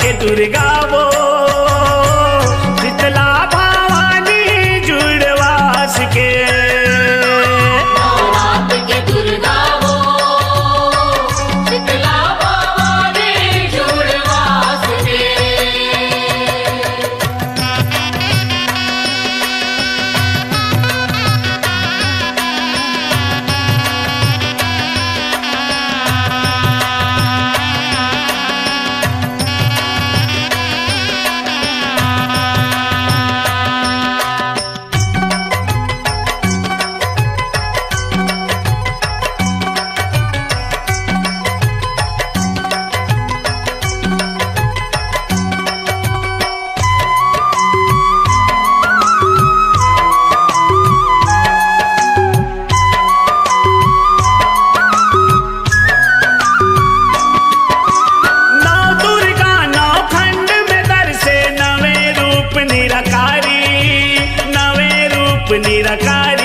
के दुर्गा वो शीतला भवानी जुड़वास के। नवरात्र के दुर्गा वो शीतला भवानी जुड़वास के। निरकारी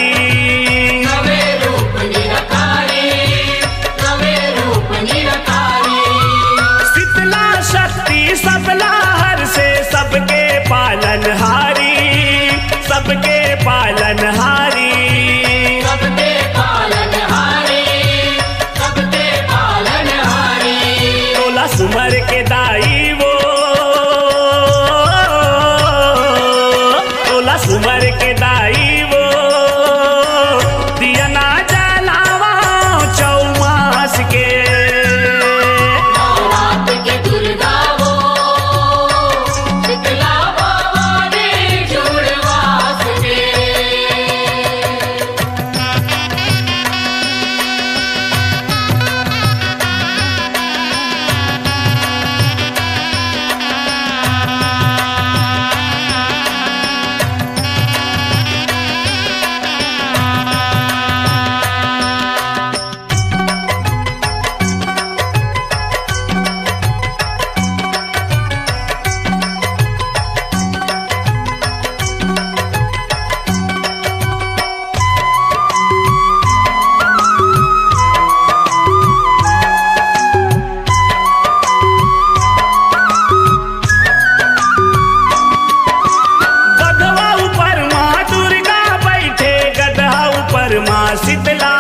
नवे रूप निरकारी, नवे रूप निरकारी। शीतला शक्ति सबला हर से सबके पालनहारी, सबके पालनहारी, सबके पालनहारी, सबके पालनहारी। तोला सुमर के दाई वो, तोला सुमर के दाई वो दिया ना जलावा चौमास के। नवरात्र के दुर्गा वो शीतला भवानी जुड़वास के। शीतला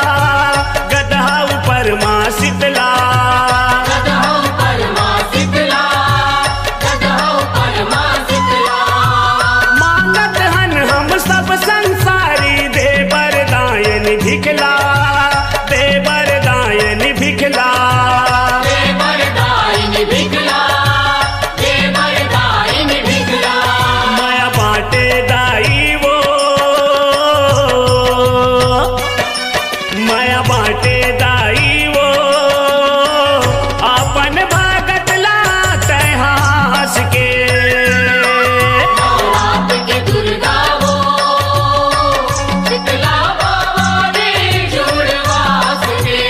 गधा ऊपर माँ शीतला, गधा ऊपर माँ शीतला, गधा ऊपर माँ शीतला। मांगत हन हम सब संसारी दे वरदायन भिखला, दे वरदायन भिखला, दे वरदायन भिखला, दे वरदायन भिखला। माया बाटे दाई वो, माया बाटे दाई वो अपन भगत लाते हास के। नवरात्र के दुर्गा वो शीतला भवानी जुड़वास के।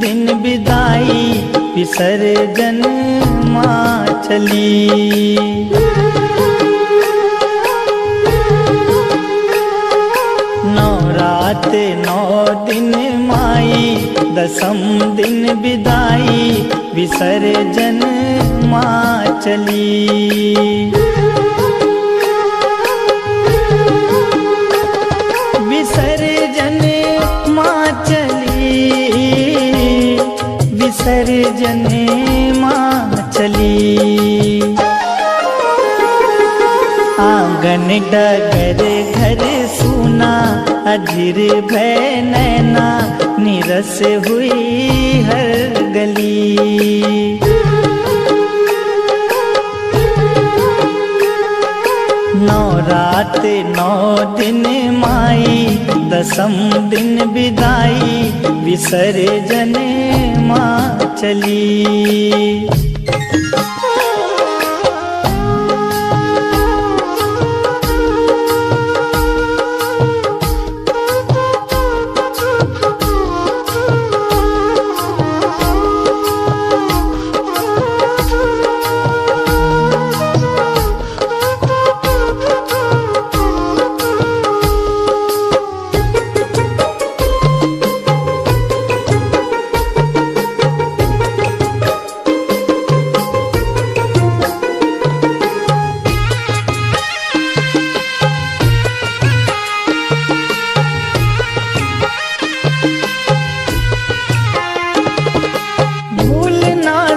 दिन विदाई विसर्जन माँ चली। नवरात 9 दिन माई दसम दिन विदाई विसर्जन माँ चली। विसर्जन माँ चली, विसर्जन माँ चली। आंगन डगर घर सुना अधीर भय नैना निरस हुई हर गली। नवरात 9 दिन माई दसम दिन विदाई विसर्जन माँ चली।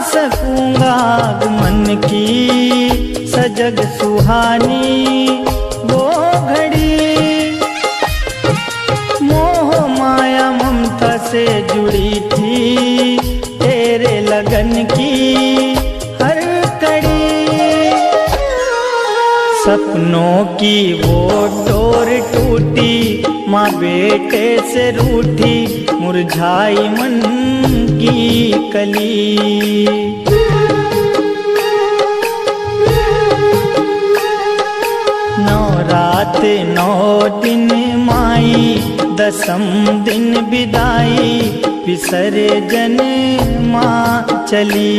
सकूंगा मन की सजग सुहानी वो घड़ी। मोह माया ममता से जुड़ी थी तेरे लगन की हर कड़ी। सपनों की वो डोर टूटी माँ बेटे से रूठी मुरझाई मन की कली। नवरात 9 दिन माई दसम दिन विदाई विसर्जन माँ चली।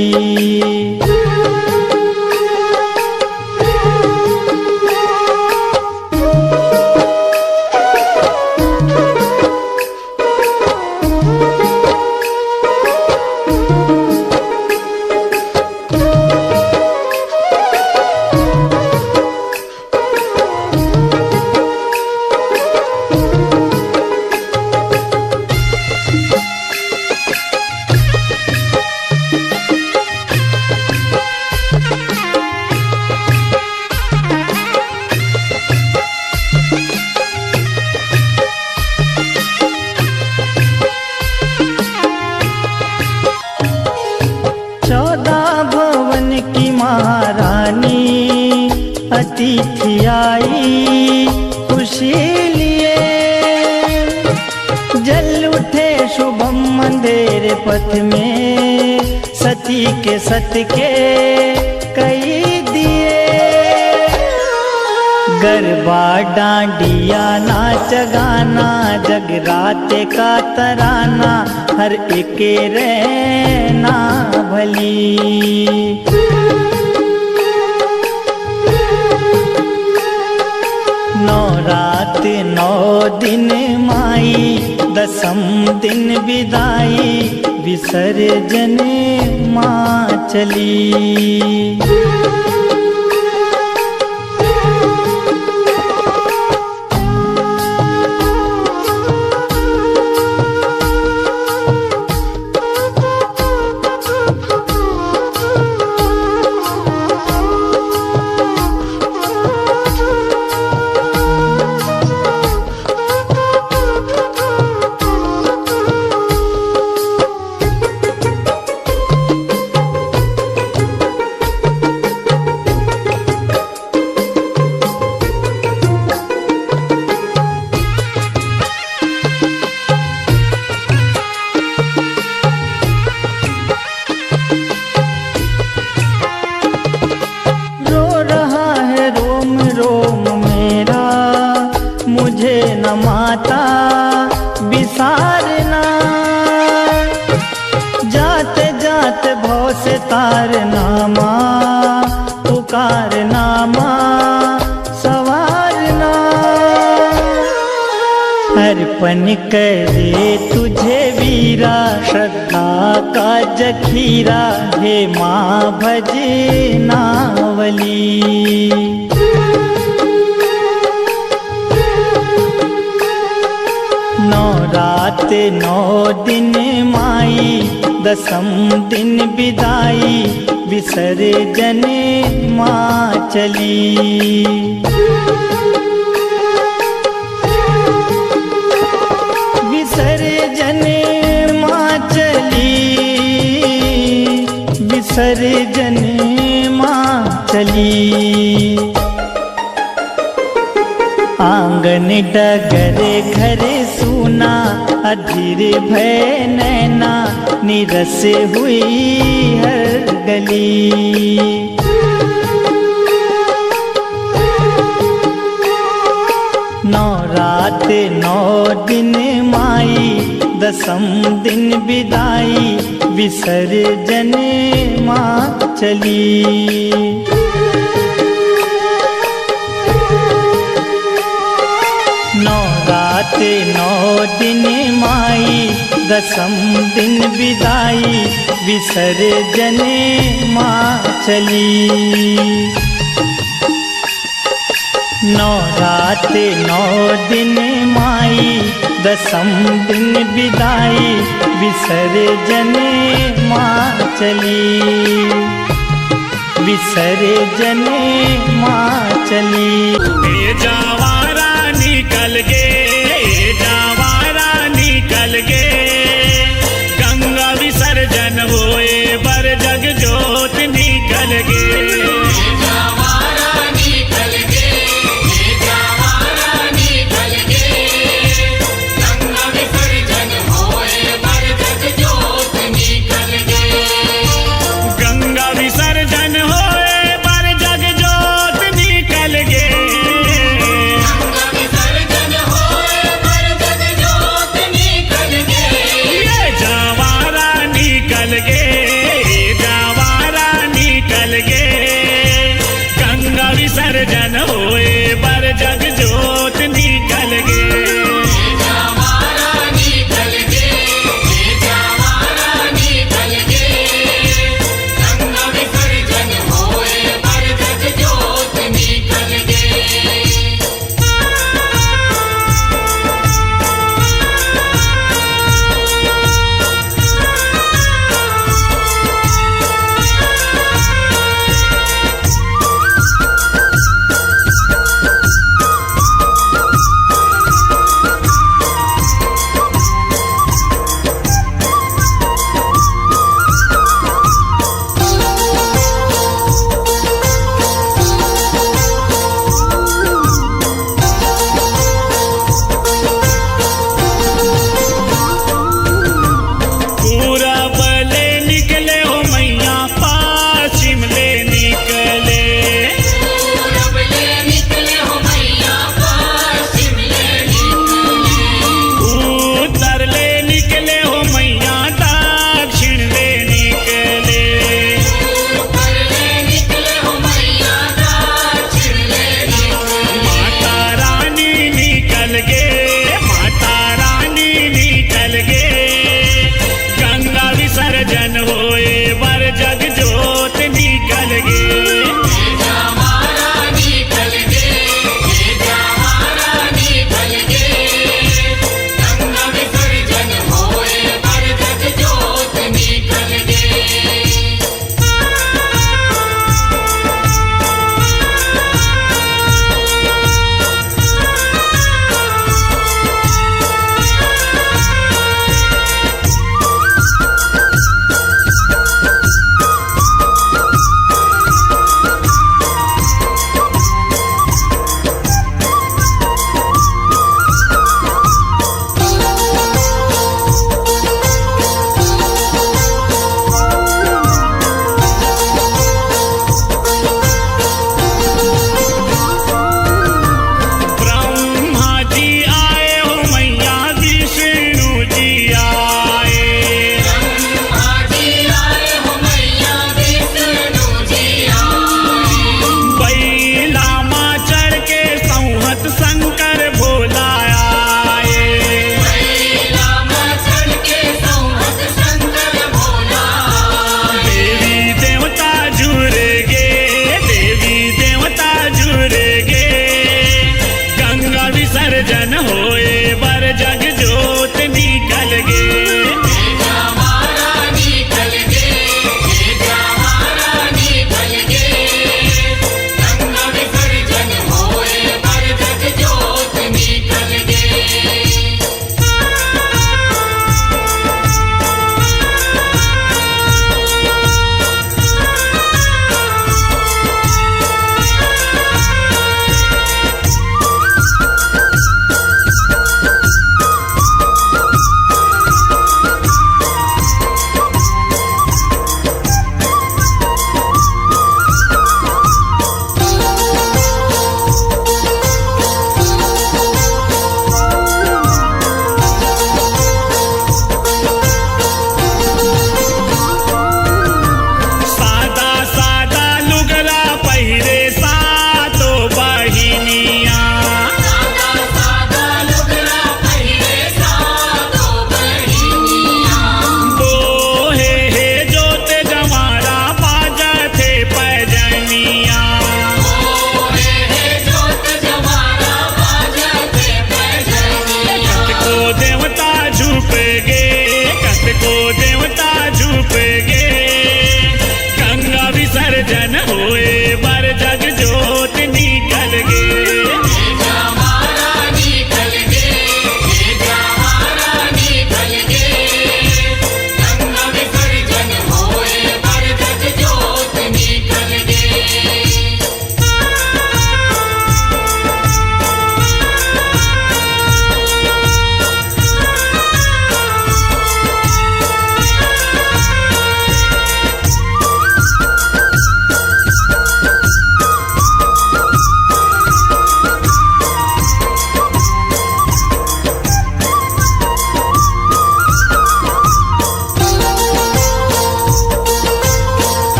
महारानी अतिथि आई खुशी लिए। जल उठे शुभम अंधेरे पथ में सती के सत के कई दिए। गरबा डांडिया नाच गाना जगराते का तराना हर एक रहना भली। नवरात 9 दिन माई दसम दिन विदाई विसर्जन माँ चली। अवतार नामा पुकार नामा सवारना। अर्पण करे तुझे वीरा श्रद्धा का जखीरा, हे माँ भजनावली। नौ रात 9 दिन माई, दसम दिन विदाई, विसर्जन माँ चली। विसर्जन माँ चली, विसर्जन माँ चली। आंगन डगर घर सूना, अधीर भय नैना, निरस हुई हर गली। नौ रात 9 दिन माई, दसम दिन विदाई, विसर्जन माँ चली। नौ रात 9 दिन माई, दसम दिन विदाई, विसर्जन माँ चली। नौ रात 9 दिन माई, दसम दिन विदाई, विसर्जन माँ चली। विसर्जन माँ चली। जवारा निकल गे